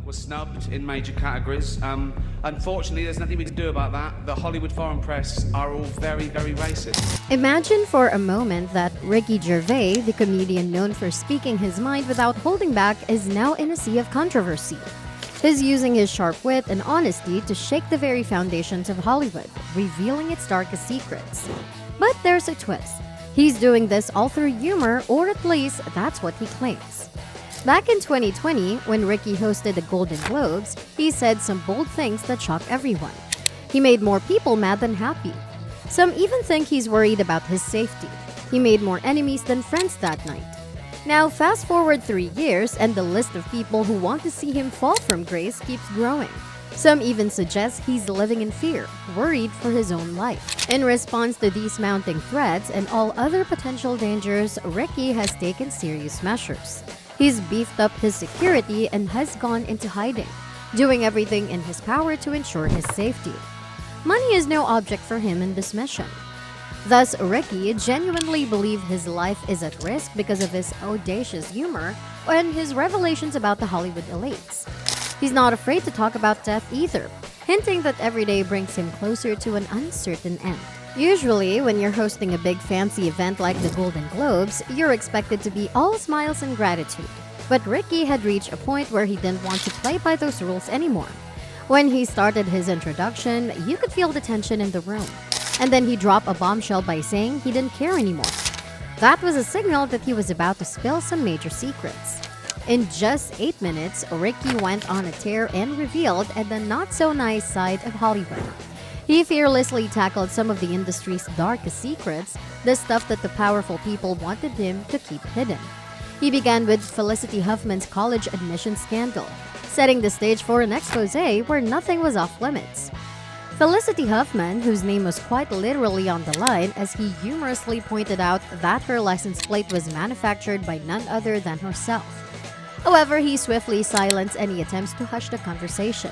were snubbed in major categories. Unfortunately, there's nothing we can do about that. The Hollywood foreign press are all very, very racist. Imagine for a moment that Ricky Gervais, the comedian known for speaking his mind without holding back, is now in a sea of controversy. He's using his sharp wit and honesty to shake the very foundations of Hollywood, revealing its darkest secrets. But there's a twist. He's doing this all through humor, or at least that's what he claims. Back in 2020, when Ricky hosted the Golden Globes, he said some bold things that shocked everyone. He made more people mad than happy. Some even think he's worried about his safety. He made more enemies than friends that night. Now, fast forward 3 years, and the list of people who want to see him fall from grace keeps growing. Some even suggest he's living in fear, worried for his own life. In response to these mounting threats and all other potential dangers, Ricky has taken serious measures. He's beefed up his security and has gone into hiding, doing everything in his power to ensure his safety. Money is no object for him in this mission. Thus, Ricky genuinely believes his life is at risk because of his audacious humor and his revelations about the Hollywood elites. He's not afraid to talk about death either, hinting that every day brings him closer to an uncertain end. Usually, when you're hosting a big fancy event like the Golden Globes, you're expected to be all smiles and gratitude. But Ricky had reached a point where he didn't want to play by those rules anymore. When he started his introduction, you could feel the tension in the room. And then he dropped a bombshell by saying he didn't care anymore. That was a signal that he was about to spill some major secrets. In just 8 minutes, Ricky went on a tear and revealed the not-so-nice side of Hollywood. He fearlessly tackled some of the industry's darkest secrets, the stuff that the powerful people wanted him to keep hidden. He began with Felicity Huffman's college admission scandal, setting the stage for an expose where nothing was off-limits. Felicity Huffman, whose name was quite literally on the line, as he humorously pointed out that her license plate was manufactured by none other than herself. However, he swiftly silenced any attempts to hush the conversation.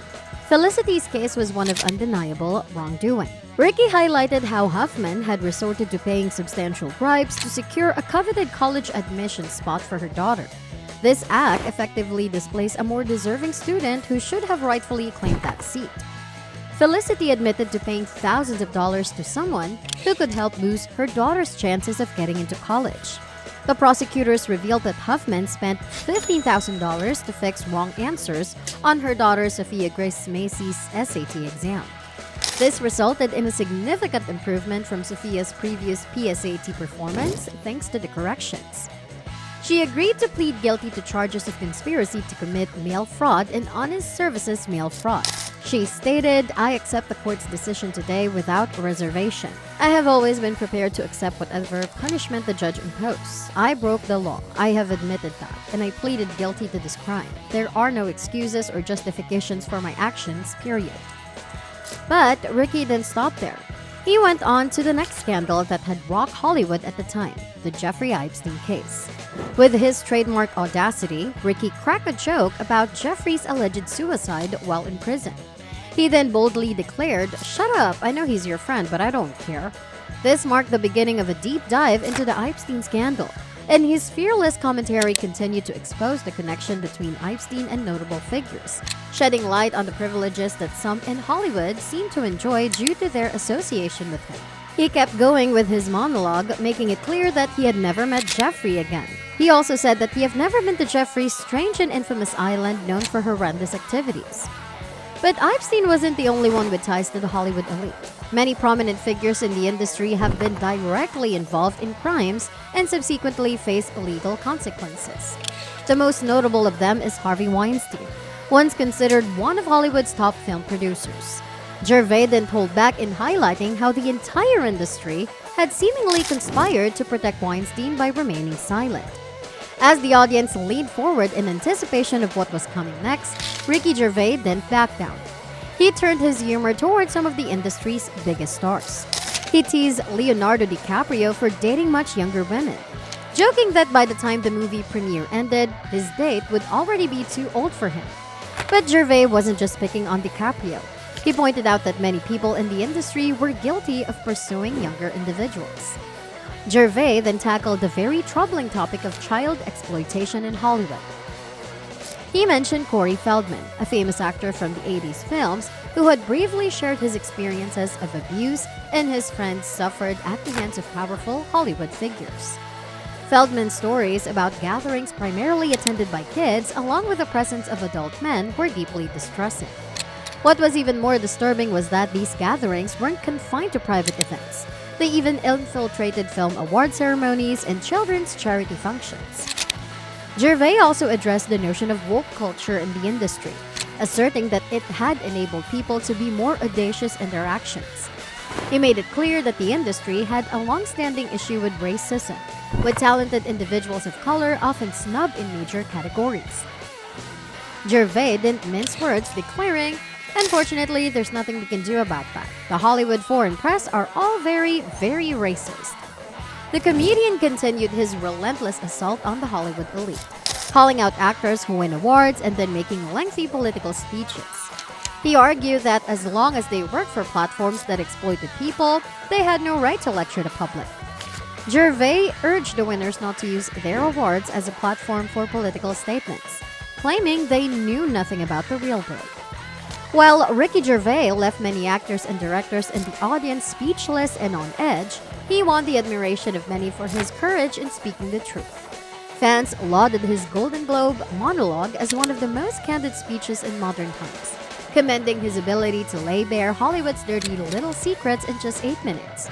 Felicity's case was one of undeniable wrongdoing. Ricky highlighted how Huffman had resorted to paying substantial bribes to secure a coveted college admission spot for her daughter. This act effectively displaced a more deserving student who should have rightfully claimed that seat. Felicity admitted to paying thousands of dollars to someone who could help boost her daughter's chances of getting into college. The prosecutors revealed that Huffman spent $15,000 to fix wrong answers on her daughter Sophia Grace Macy's SAT exam. This resulted in a significant improvement from Sophia's previous PSAT performance thanks to the corrections. She agreed to plead guilty to charges of conspiracy to commit mail fraud and honest services mail fraud. She stated, "I accept the court's decision today without reservation. I have always been prepared to accept whatever punishment the judge imposed. I broke the law. I have admitted that, and I pleaded guilty to this crime. There are no excuses or justifications for my actions, period." But Ricky didn't stop there. He went on to the next scandal that had rocked Hollywood at the time, the Jeffrey Epstein case. With his trademark audacity, Ricky cracked a joke about Jeffrey's alleged suicide while in prison. He then boldly declared, "Shut up, I know he's your friend, but I don't care." This marked the beginning of a deep dive into the Epstein scandal, and his fearless commentary continued to expose the connection between Epstein and notable figures, shedding light on the privileges that some in Hollywood seem to enjoy due to their association with him. He kept going with his monologue, making it clear that he had never met Jeffrey again. He also said that he had never been to Jeffrey's strange and infamous island known for horrendous activities. But Epstein wasn't the only one with ties to the Hollywood elite. Many prominent figures in the industry have been directly involved in crimes and subsequently faced legal consequences. The most notable of them is Harvey Weinstein, once considered one of Hollywood's top film producers. Gervais didn't hold back in highlighting how the entire industry had seemingly conspired to protect Weinstein by remaining silent. As the audience leaned forward in anticipation of what was coming next, Ricky Gervais didn't back down. He turned his humor toward some of the industry's biggest stars. He teased Leonardo DiCaprio for dating much younger women, joking that by the time the movie premiere ended, his date would already be too old for him. But Gervais wasn't just picking on DiCaprio. He pointed out that many people in the industry were guilty of pursuing younger individuals. Gervais then tackled the very troubling topic of child exploitation in Hollywood. He mentioned Corey Feldman, a famous actor from the 80s films who had bravely shared his experiences of abuse and his friends suffered at the hands of powerful Hollywood figures. Feldman's stories about gatherings primarily attended by kids, along with the presence of adult men, were deeply distressing. What was even more disturbing was that these gatherings weren't confined to private events. They even infiltrated film award ceremonies and children's charity functions. Gervais also addressed the notion of woke culture in the industry, asserting that it had enabled people to be more audacious in their actions. He made it clear that the industry had a long-standing issue with racism, with talented individuals of color often snubbed in major categories. Gervais didn't mince words, declaring, "Unfortunately, there's nothing we can do about that. The Hollywood foreign press are all very, very racist." The comedian continued his relentless assault on the Hollywood elite, calling out actors who win awards and then making lengthy political speeches. He argued that as long as they worked for platforms that exploited people, they had no right to lecture the public. Gervais urged the winners not to use their awards as a platform for political statements, claiming they knew nothing about the real world. While Ricky Gervais left many actors and directors in the audience speechless and on edge, he won the admiration of many for his courage in speaking the truth. Fans lauded his Golden Globe monologue as one of the most candid speeches in modern times, commending his ability to lay bare Hollywood's dirty little secrets in just 8 minutes.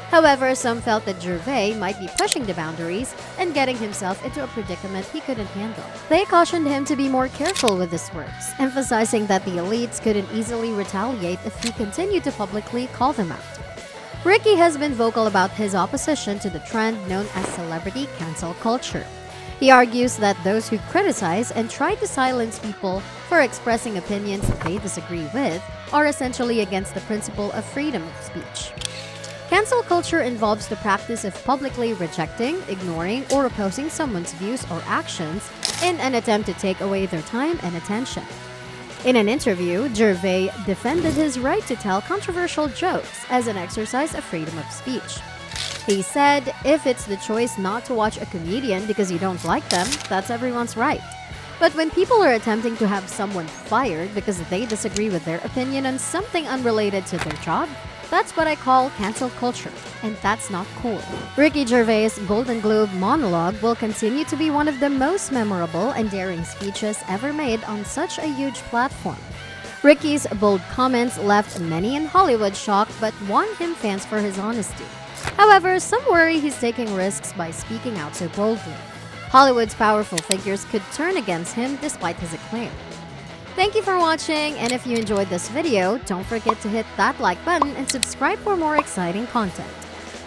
However, some felt that Gervais might be pushing the boundaries and getting himself into a predicament he couldn't handle. They cautioned him to be more careful with his words, emphasizing that the elites couldn't easily retaliate if he continued to publicly call them out. Ricky has been vocal about his opposition to the trend known as celebrity cancel culture. He argues that those who criticize and try to silence people for expressing opinions they disagree with are essentially against the principle of freedom of speech. Cancel culture involves the practice of publicly rejecting, ignoring, or opposing someone's views or actions in an attempt to take away their time and attention. In an interview, Gervais defended his right to tell controversial jokes as an exercise of freedom of speech. He said, "If it's the choice not to watch a comedian because you don't like them, that's everyone's right. But when people are attempting to have someone fired because they disagree with their opinion on something unrelated to their job, that's what I call cancel culture, and that's not cool." Ricky Gervais' Golden Globe monologue will continue to be one of the most memorable and daring speeches ever made on such a huge platform. Ricky's bold comments left many in Hollywood shocked but won him fans for his honesty. However, some worry he's taking risks by speaking out so boldly. Hollywood's powerful figures could turn against him despite his acclaim. Thank you for watching, and if you enjoyed this video, don't forget to hit that like button and subscribe for more exciting content.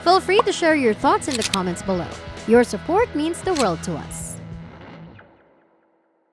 Feel free to share your thoughts in the comments below. Your support means the world to us.